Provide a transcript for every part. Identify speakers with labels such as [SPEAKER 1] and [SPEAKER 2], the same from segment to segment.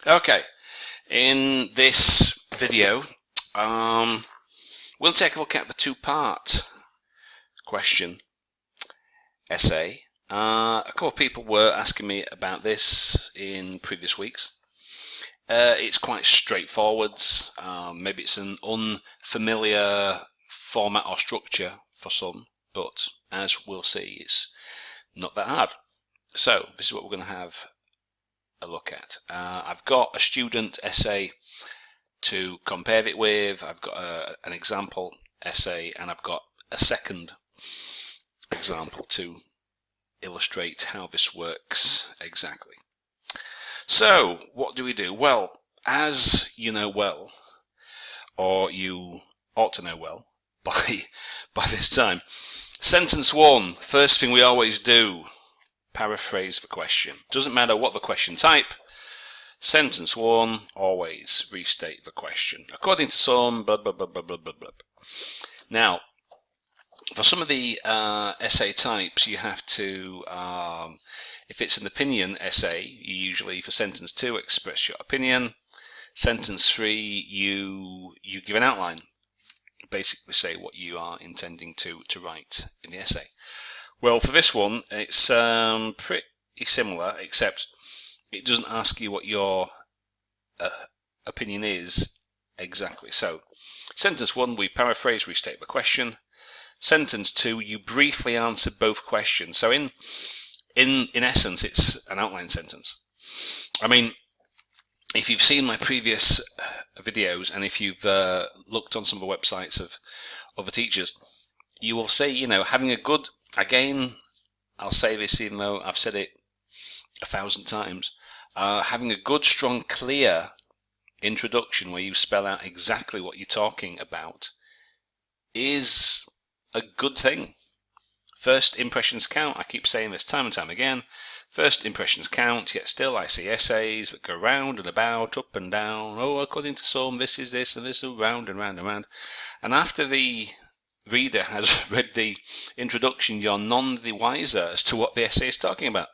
[SPEAKER 1] Okay, in this video, we'll take a look at the two-part question essay. A couple of people were asking me about this in previous weeks. It's quite straightforward. Maybe it's an unfamiliar format or structure for some, but as we'll see, it's not that hard. So this is what we're going to have a look at. I've got a student essay to compare it with. I've got an example essay, and I've got a second example to illustrate how this works exactly. So what do we do? Well, as you know well, or you ought to know well by this time, sentence one, first thing we always do, paraphrase the question. Doesn't matter what the question type. Sentence one, always restate the question. According to some, blah, blah, blah, blah, blah, blah, blah. Now, for some of the essay types, you have to, if it's an opinion essay, you usually, for sentence two, express your opinion. Sentence three, you give an outline. Basically say what you are intending to write in the essay. Well, for this one, it's pretty similar, except it doesn't ask you what your opinion is exactly. So, sentence one, we paraphrase, restate the question. Sentence two, you briefly answer both questions. So, in essence, it's an outline sentence. I mean, if you've seen my previous videos, and if you've looked on some of the websites of other teachers, you will see, you know, having a good, again, I'll say this even though I've said it 1,000 times, having a good, strong, clear introduction where you spell out exactly what you're talking about is a good thing. First impressions count. I keep saying this time and time again. First impressions count, yet still I see essays that go round and about, up and down. Oh, according to some, this is this, and this is round and round and round. And after the reader has read the introduction, you're none the wiser as to what the essay is talking about.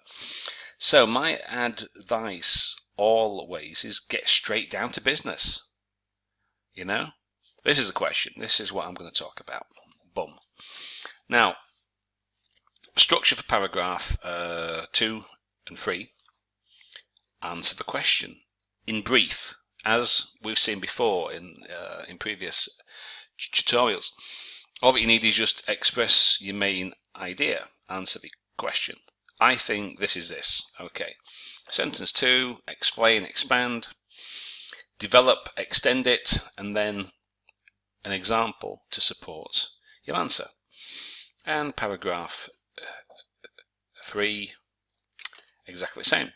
[SPEAKER 1] So my advice always is get straight down to business. You know, this is a question. This is what I'm going to talk about. Boom. Now, structure for paragraph 2 and 3. Answer the question in brief, as we've seen before in previous tutorials. All that you need is just express your main idea. Answer the question. I think this is this. Okay. Sentence 2, explain, expand, develop, extend it, and then an example to support your answer. And paragraph 3, exactly the same.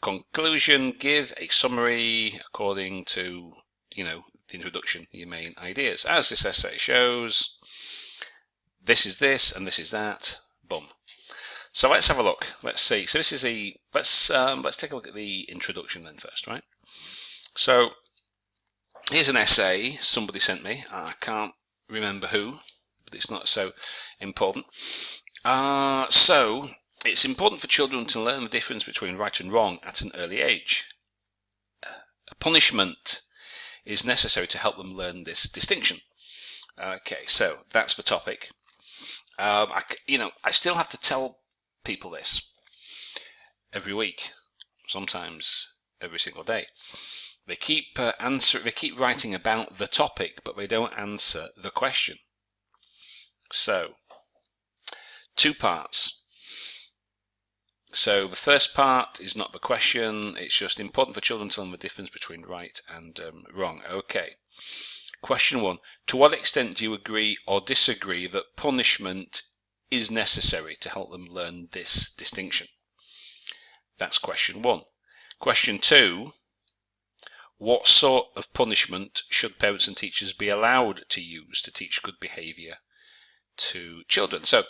[SPEAKER 1] Conclusion, give a summary according to, you know, the introduction, your main ideas. As this essay shows, this is this and this is that. Boom. So let's have a look. Let's see. So this is the let's take a look at the introduction then first, right? So here's an essay somebody sent me. I can't remember who, but it's not so important. So it's important for children to learn the difference between right and wrong at an early age. A punishment is necessary to help them learn this distinction. Okay, so that's the topic. I still have to tell people this every week, sometimes every single day. They keep writing about the topic, but they don't answer the question. So, two parts. So the first part is not the question, it's just important for children to learn the difference between right and wrong. Okay. Question 1. To what extent do you agree or disagree that punishment is necessary to help them learn this distinction? That's question 1. Question 2. What sort of punishment should parents and teachers be allowed to use to teach good behaviour to children? So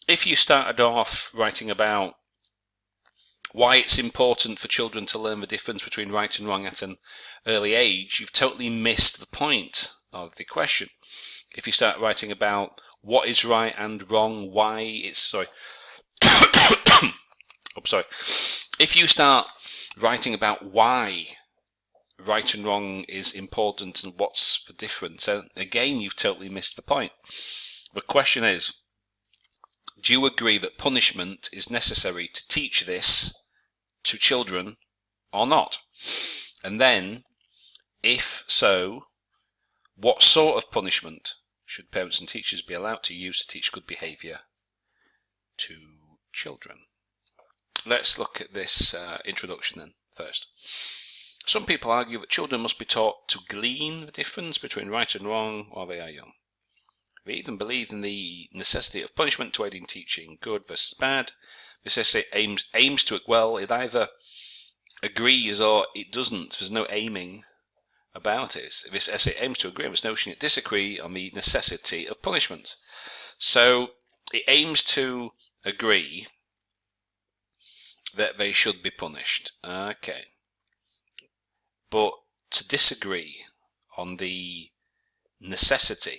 [SPEAKER 1] if you started off writing about why it's important for children to learn the difference between right and wrong at an early age, you've totally missed the point of the question. If you start writing about what is right and wrong, why it's If you start writing about why right and wrong is important and what's the difference. So again, you've totally missed the point. The question is, do you agree that punishment is necessary to teach this to children or not? And then, if so, what sort of punishment should parents and teachers be allowed to use to teach good behaviour to children? Let's look at this introduction then first. Some people argue that children must be taught to glean the difference between right and wrong while they are young. They even believe in the necessity of punishment to aid in teaching good versus bad. This essay aims to, well, it either agrees or it doesn't. There's no aiming about it. This essay aims to agree on this notion, yet disagree on the necessity of punishment. So it aims to agree that they should be punished. Okay. But to disagree on the necessity.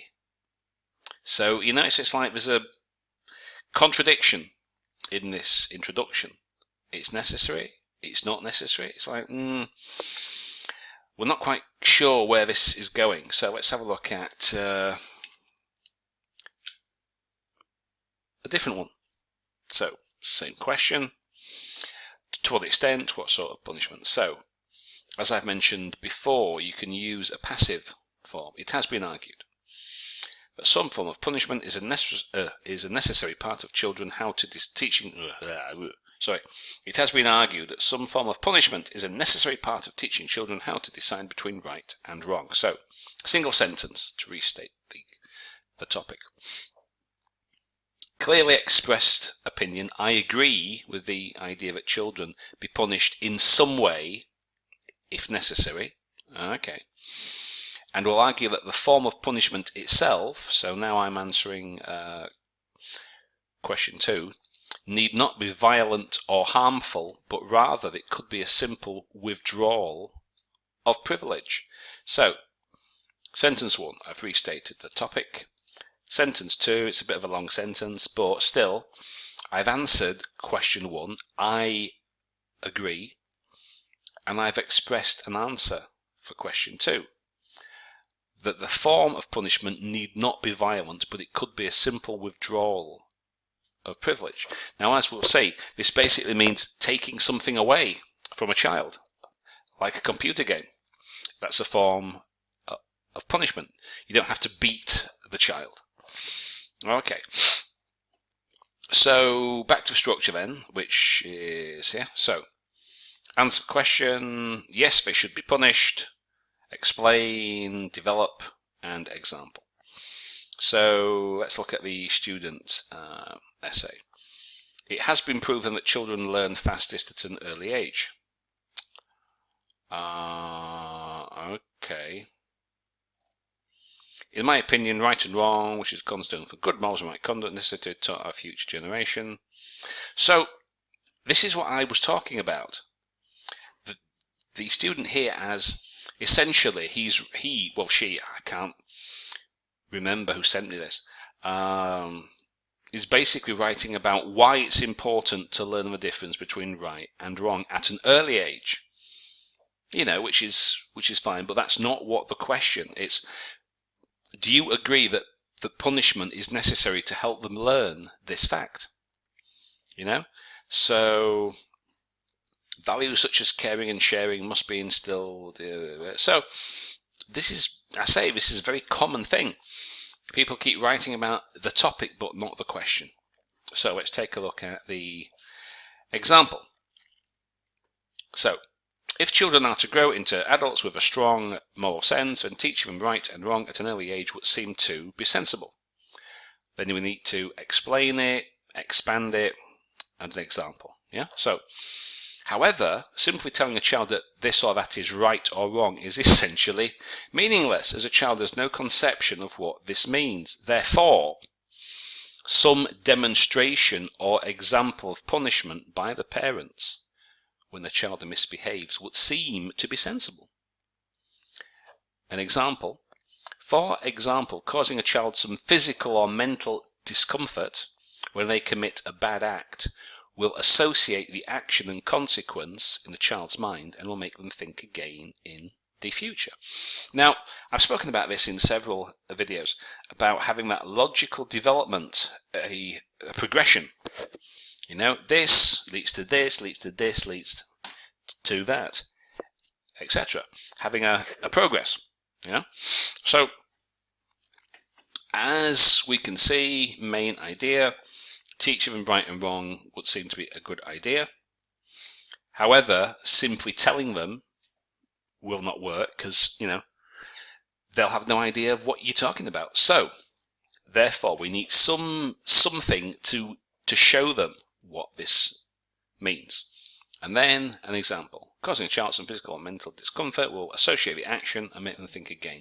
[SPEAKER 1] So you notice it's like there's a contradiction in this introduction. It's necessary, it's not necessary. It's like, we're not quite sure where this is going. So let's have a look at a different one. So, same question. To what extent, what sort of punishment? So, as I've mentioned before, you can use a passive form. It has been argued that some form of punishment is a necessary part of children teaching. It has been argued that some form of punishment is a necessary part of teaching children how to decide between right and wrong. So, a single sentence to restate the topic. Clearly expressed opinion. I agree with the idea that children be punished in some way, if necessary. Okay. And will argue that the form of punishment itself, so now I'm answering question 2, need not be violent or harmful, but rather it could be a simple withdrawal of privilege. So, sentence 1, I've restated the topic. Sentence 2, it's a bit of a long sentence, but still, I've answered question 1, I agree, and I've expressed an answer for question 2. That the form of punishment need not be violent, but it could be a simple withdrawal of privilege. Now, as we'll say, this basically means taking something away from a child, like a computer game. That's a form of punishment. You don't have to beat the child. Okay. So, back to structure then, which is here. So, answer question, yes, they should be punished. Explain, develop, and example. So let's look at the student essay. It has been proven that children learn fastest at an early age. Okay. In my opinion, right and wrong, which is a cornerstone for good morals and right conduct, necessary to our future generation. So this is what I was talking about. The student here has essentially, she, I can't remember who sent me this, is basically writing about why it's important to learn the difference between right and wrong at an early age. You know, which is fine, but that's not what the question is. Do you agree that the punishment is necessary to help them learn this fact? You know, so values such as caring and sharing must be instilled. So this is a very common thing. People keep writing about the topic but not the question. So let's take a look at the example. So, if children are to grow into adults with a strong moral sense, then teaching them right and wrong at an early age would seem to be sensible. Then we need to explain it, expand it, and an example. Yeah. So, however, simply telling a child that this or that is right or wrong is essentially meaningless, as a child has no conception of what this means. Therefore, some demonstration or example of punishment by the parents when the child misbehaves would seem to be sensible. An example. For example, causing a child some physical or mental discomfort when they commit a bad act will associate the action and consequence in the child's mind and will make them think again in the future. Now, I've spoken about this in several videos, about having that logical development, a progression. You know, this leads to this, leads to this, leads to that, etc. Having a progress, you know. So, as we can see, main idea, teaching them right and wrong would seem to be a good idea. However, simply telling them will not work because, you know, they'll have no idea of what you're talking about. So, therefore, we need something to show them what this means. And then an example. Causing a child some physical and mental discomfort will associate the action and make them think again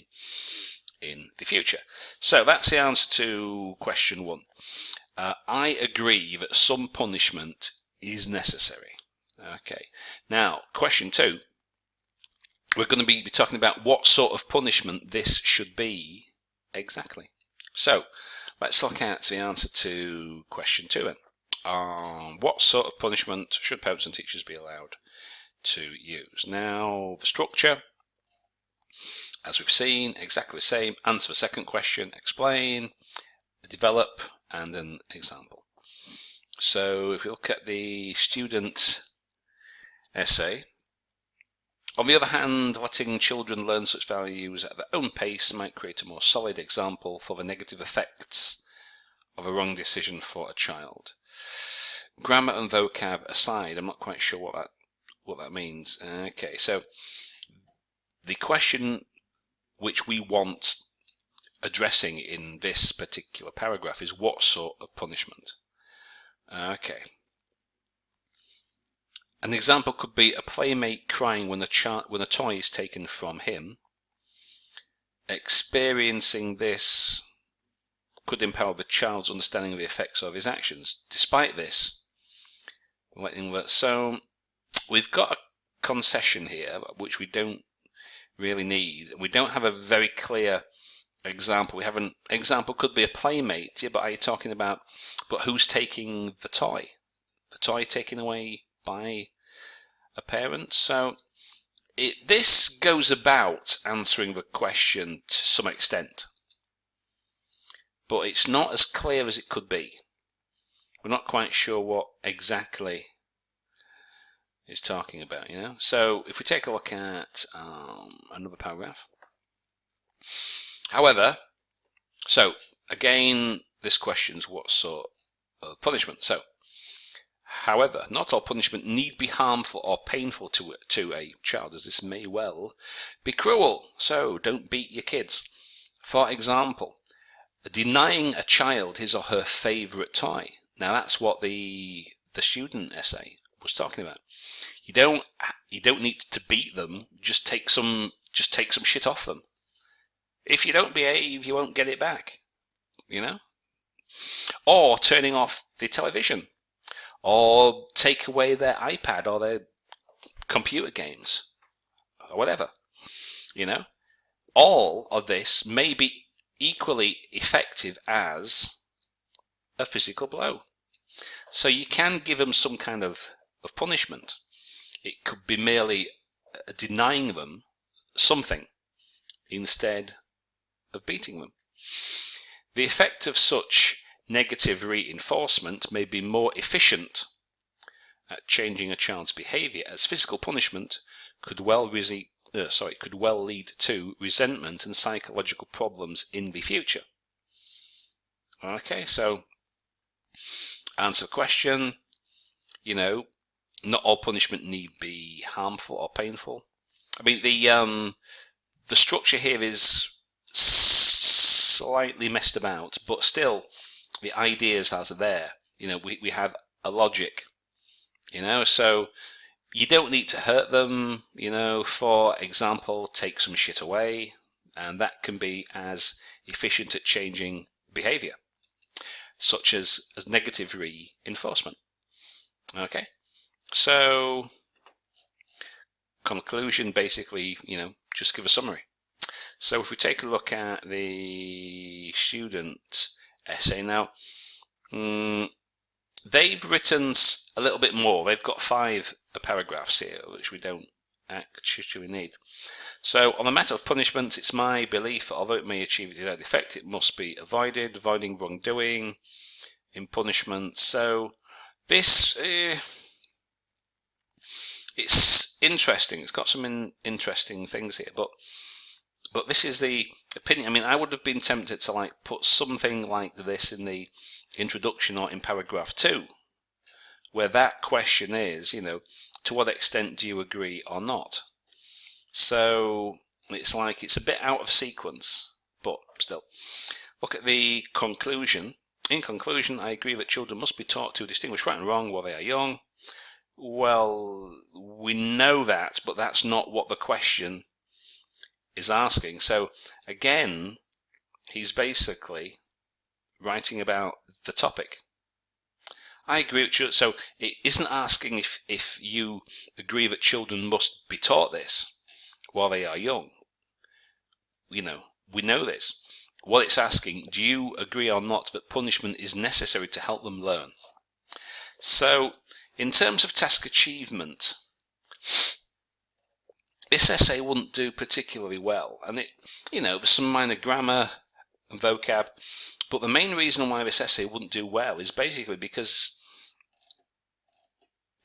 [SPEAKER 1] in the future. So that's the answer to question 1. I agree that some punishment is necessary. Okay. Now, question 2. We're going to be talking about what sort of punishment this should be exactly. So, let's look at the answer to question 2 then. What sort of punishment should parents and teachers be allowed to use? Now, the structure, as we've seen, exactly the same. Answer the second question, explain, develop, and an example. So, if we look at the student essay, on the other hand, letting children learn such values at their own pace might create a more solid example for the negative effects of a wrong decision for a child. Grammar and vocab aside, I'm not quite sure what that means. Okay, so the question which we want addressing in this particular paragraph is what sort of punishment? Okay. An example could be a playmate crying when a toy is taken from him. Experiencing this could empower the child's understanding of the effects of his actions. Despite this, so we've got a concession here which we don't really need. We don't have a very clear example. We have an example could be a playmate, yeah, but are you talking about, but who's taking the toy? The toy taken away by a parent? So this goes about answering the question to some extent, but it's not as clear as it could be. We're not quite sure what exactly it's talking about, you know. So if we take a look at another paragraph. However, so again, this question's what sort of punishment. So, however, not all punishment need be harmful or painful to a child, as this may well be cruel. So don't beat your kids. For example, denying a child his or her favourite toy. Now that's what the student essay was talking about. You don't need to beat them. Just take some shit off them. If you don't behave, you won't get it back. You know. Or turning off the television, or take away their iPad or their computer games, or whatever. You know. All of this may be equally effective as a physical blow. So you can give them some kind of punishment. It could be merely denying them something instead of beating them. The effect of such negative reinforcement may be more efficient at changing a child's behaviour, as physical punishment could well lead to resentment and psychological problems in the future. Okay, so answer the question, you know, not all punishment need be harmful or painful. I mean, the structure here is slightly messed about, but still the ideas are there. You know, we have a logic, you know, so you don't need to hurt them, you know. For example, take some shit away, and that can be as efficient at changing behavior, such as negative reinforcement. Okay, so conclusion, basically, you know, just give a summary. So if we take a look at the student essay now, they've written a little bit more. They've got 5 paragraphs here, which we don't actually need. So on the matter of punishment, it's my belief that although it may achieve its desired effect, it must be avoided, avoiding wrongdoing in punishment. So this, it's interesting. It's got some interesting things here, but this is the opinion. I mean, I would have been tempted to like put something like this in the introduction or in paragraph 2, where that question is, to what extent do you agree or not? So it's like it's a bit out of sequence, but still. Look at the conclusion. In conclusion, I agree that children must be taught to distinguish right and wrong while they are young. Well, we know that, but that's not what the question is asking. So again, he's basically writing about the topic. I agree with you. So it isn't asking if you agree that children must be taught this while they are young. We know this. What it's asking, do you agree or not that punishment is necessary to help them learn? So in terms of task achievement, this essay wouldn't do particularly well, and there's some minor grammar and vocab, but the main reason why this essay wouldn't do well is basically because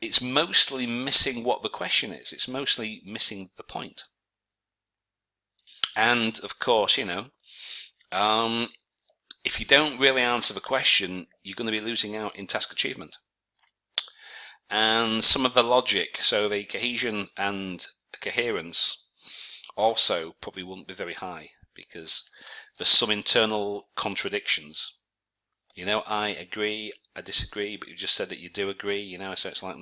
[SPEAKER 1] it's mostly missing what the question is. It's mostly missing the point. And of course, if you don't really answer the question, you're going to be losing out in task achievement. And some of the logic, so the cohesion and coherence, also probably wouldn't be very high because there's some internal contradictions. I agree, I disagree, but you just said that you do agree, so it's like,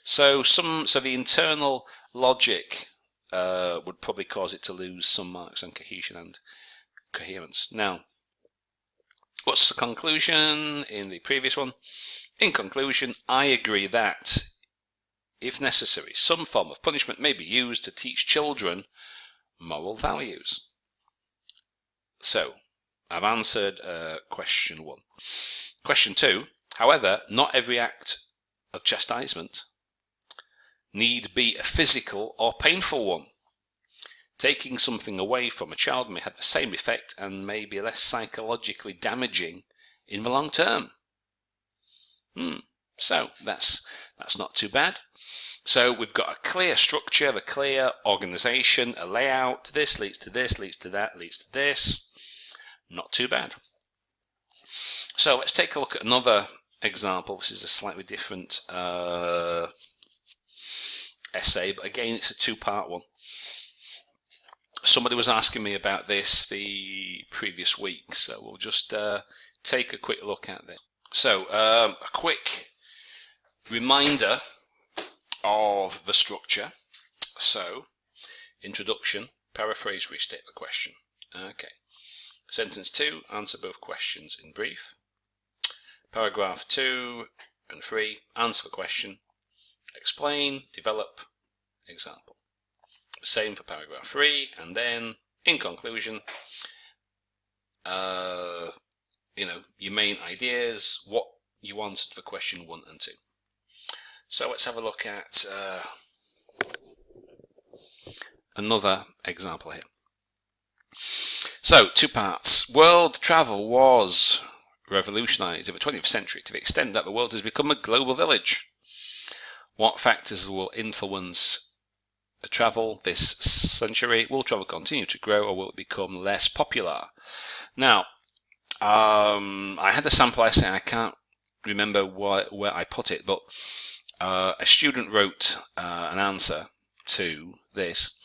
[SPEAKER 1] So the internal logic would probably cause it to lose some marks on cohesion and coherence. Now, what's the conclusion in the previous one? In conclusion, I agree that, if necessary, some form of punishment may be used to teach children moral values. So, I've answered question 1. Question 2, however, not every act of chastisement need be a physical or painful one. Taking something away from a child may have the same effect and may be less psychologically damaging in the long term. So that's not too bad. So we've got a clear structure, a clear organization, a layout. This leads to this, leads to that, leads to this. Not too bad. So let's take a look at another example. This is a slightly different essay, but again, it's a 2-part one. Somebody was asking me about this the previous week, so we'll just take a quick look at this. So a quick reminder of the structure. So, introduction, paraphrase, restate the question. Okay. Sentence 2, answer both questions in brief. Paragraph 2 and 3, answer the question, explain, develop, example. Same for paragraph 3, and then, in conclusion, your main ideas, what you answered for question 1 and 2. So let's have a look at another example here. So, 2 parts. World travel was revolutionized in the 20th century to the extent that the world has become a global village. What factors will influence travel this century? Will travel continue to grow or will it become less popular? Now, I had a sample essay, I can't remember where I put it, but a student wrote an answer to this,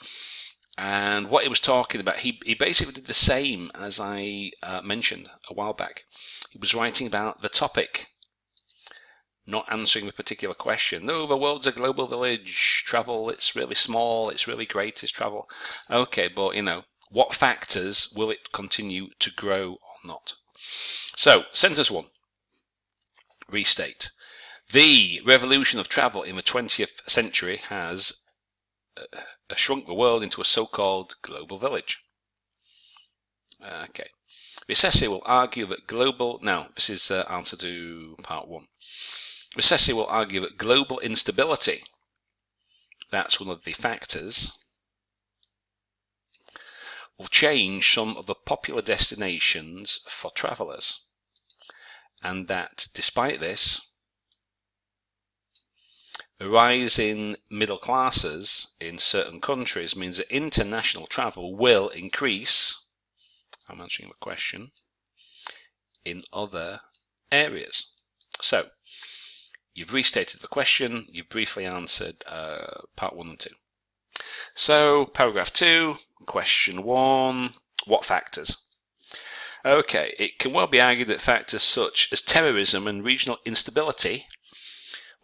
[SPEAKER 1] and what he was talking about, he basically did the same as I mentioned a while back. He was writing about the topic, not answering the particular question. No, the world's a global village, travel, it's really small, it's really great, is travel. Okay, but what factors will it continue to grow or not? So, sentence 1, restate. The revolution of travel in the 20th century has shrunk the world into a so-called global village. Okay. This essay will argue that this is answer to part 1. This essay will argue that global instability that's one of the factors, will change some of the popular destinations for travellers, and that despite this, the rise in middle classes in certain countries means that international travel will increase, I'm answering the question, in other areas. So, you've restated the question, you've briefly answered part 1 and 2. So, paragraph 2, question 1, what factors? Okay, it can well be argued that factors such as terrorism and regional instability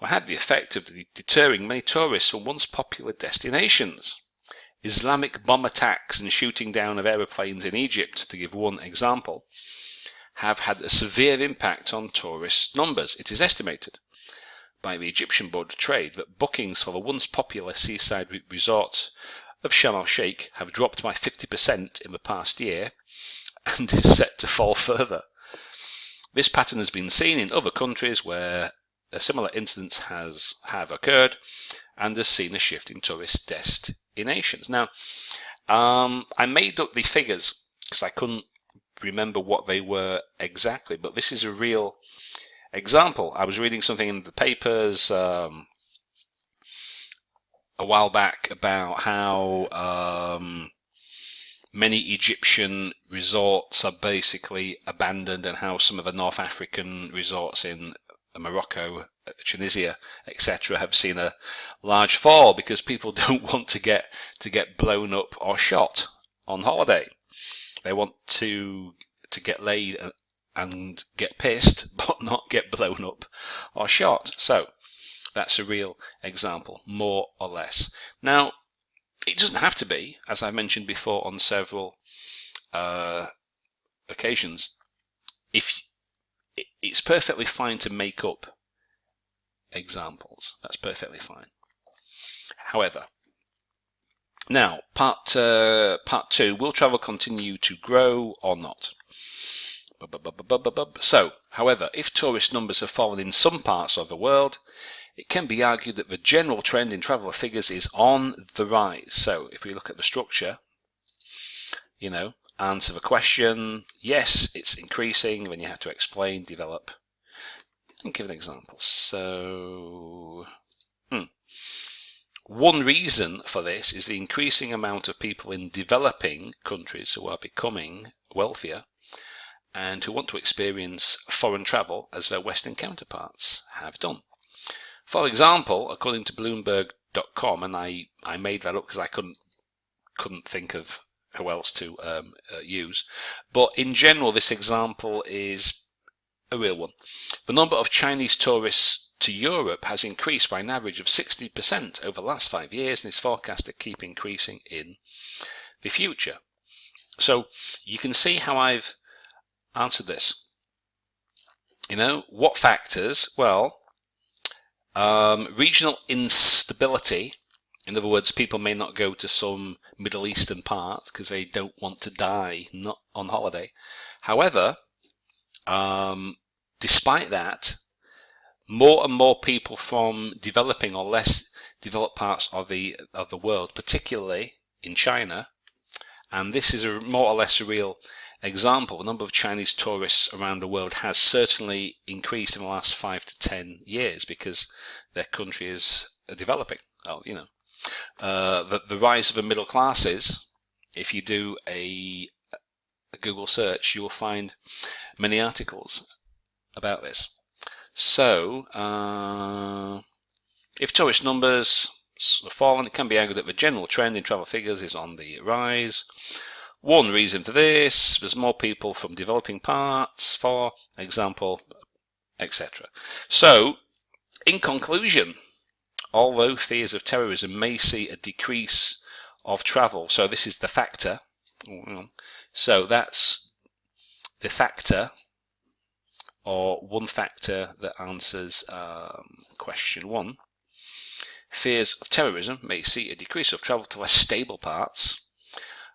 [SPEAKER 1] will have the effect of deterring many tourists from once popular destinations. Islamic bomb attacks and shooting down of aeroplanes in Egypt, to give one example, have had a severe impact on tourist numbers. It is estimated by the Egyptian Board of Trade that bookings for the once popular seaside resort of Sharm el-Sheikh have dropped by 50% in the past year and is set to fall further. This pattern has been seen in other countries where a similar incidents have occurred and has seen a shift in tourist destinations. Now, I made up the figures because I couldn't remember what they were exactly, but this is a real example. I was reading something in the papers a while back about how many Egyptian resorts are basically abandoned, and how some of the North African resorts in Morocco, Tunisia, etc., have seen a large fall because people don't want to get blown up or shot on holiday. They want to get laid and get pissed, but not get blown up or shot. So that's a real example, more or less. Now, it doesn't have to be, as I mentioned before on several occasions. It's perfectly fine to make up examples. That's perfectly fine. However, now part 2, will travel continue to grow or not? So, however, if tourist numbers have fallen in some parts of the world, it can be argued that the general trend in traveller figures is on the rise. So, if we look at the structure, answer the question, yes, it's increasing, then you have to explain, develop, and give an example. So, one reason for this is the increasing amount of people in developing countries who are becoming wealthier and who want to experience foreign travel as their Western counterparts have done. For example, according to Bloomberg.com, and I made that up because I couldn't think of who else to use, but in general this example is a real one. The number of Chinese tourists to Europe has increased by an average of 60% over the last 5 years and is forecast to keep increasing in the future. So you can see how I've answered this. What factors? Well, regional instability. In other words, people may not go to some Middle Eastern part because they don't want to die not on holiday. However, despite that, more and more people from developing or less developed parts of the world, particularly in China, and this is more or less a real example, the number of Chinese tourists around the world has certainly increased in the last 5 to 10 years because their country is developing. The rise of the middle classes, if you do a Google search, you will find many articles about this. So, if tourist numbers have fallen, it can be argued that the general trend in travel figures is on the rise. One reason for this, there's more people from developing parts, for example, etc. So, in conclusion, although fears of terrorism may see a decrease of travel, so this is the factor, so that's the factor, or one factor that answers question 1. Fears of terrorism may see a decrease of travel to less stable parts.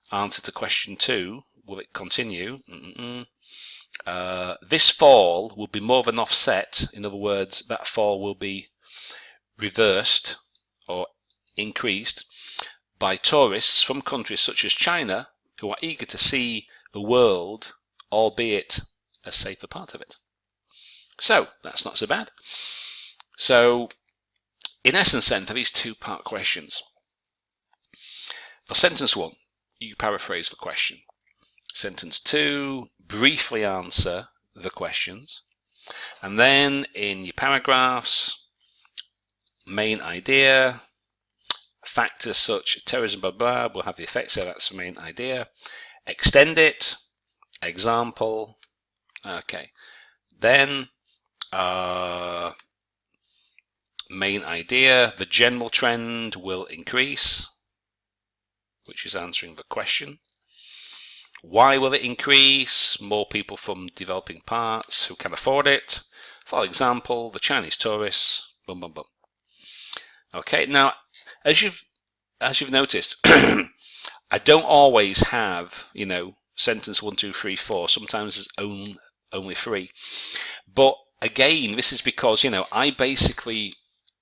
[SPEAKER 1] Answer to question 2, will it continue? This fall will be more than offset. In other words, that fall will be reversed or increased by tourists from countries such as China who are eager to see the world, albeit a safer part of it. So that's not so bad. So in essence then, for these two-part questions, for sentence 1, you paraphrase the question. Sentence 2, briefly answer the questions. And then in your paragraphs, main idea, factors such as terrorism, blah, blah, will have the effect, so that's the main idea. Extend it, example, okay. Then main idea, the general trend will increase, which is answering the question. Why will it increase? More people from developing parts who can afford it. For example, the Chinese tourists, boom, boom, boom. Okay, now, as you've noticed, I don't always have, sentence 1, 2, 3, 4. Sometimes it's only 3. But again, this is because, I basically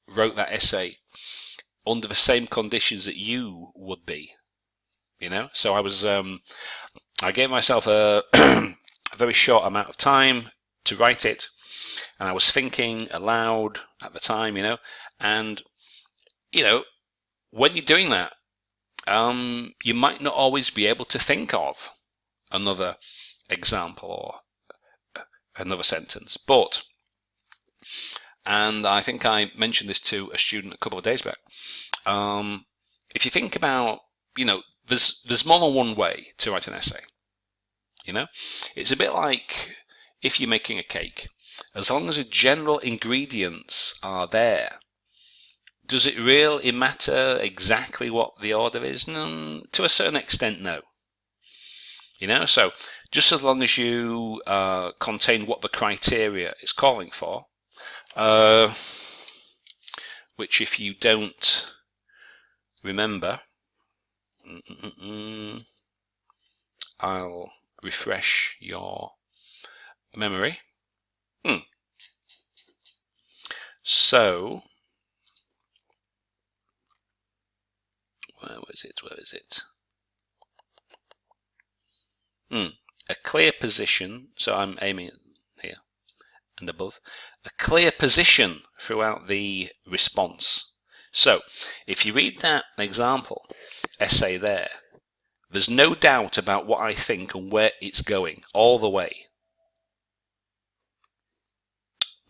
[SPEAKER 1] wrote that essay under the same conditions that you would be, So I gave myself a a very short amount of time to write it, and I was thinking aloud at the time, and when you're doing that, you might not always be able to think of another example or another sentence, and I think I mentioned this to a student a couple of days back, if you think about, there's more than one way to write an essay. It's a bit like if you're making a cake. As long as the general ingredients are there, does it really matter exactly what the order is? To a certain extent, no. So just as long as you contain what the criteria is calling for, which if you don't remember, I'll refresh your memory. So, where is it? A clear position, so I'm aiming here and above, a clear position throughout the response. So, if you read that example essay there, there's no doubt about what I think and where it's going, all the way.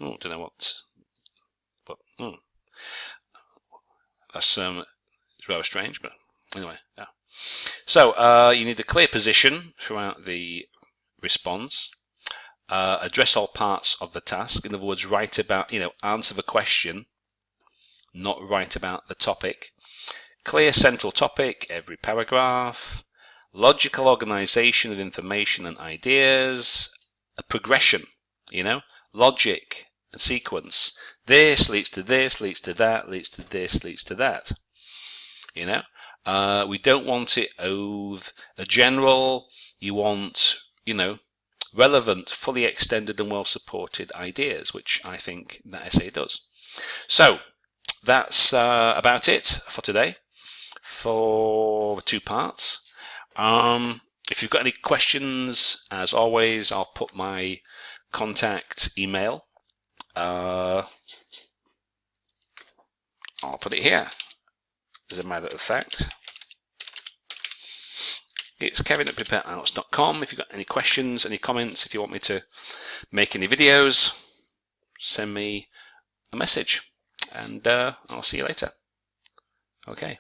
[SPEAKER 1] Oh, don't know what, but that's it's rather strange, but anyway, yeah. So you need a clear position throughout the response. Address all parts of the task. In other words, write about, answer the question, not write about the topic. Clear central topic, every paragraph. Logical organization of information and ideas. A progression, logic and sequence. This leads to this, leads to that, leads to this, leads to that. We don't want it a general. You want, relevant, fully extended and well supported ideas, which I think that essay does. So that's about it for today for the 2 parts. If you've got any questions, as always, I'll put my contact email. I'll put it here. As a matter of fact, it's kevin@prepareielts.com. If you've got any questions, any comments, if you want me to make any videos, send me a message, and I'll see you later. Okay.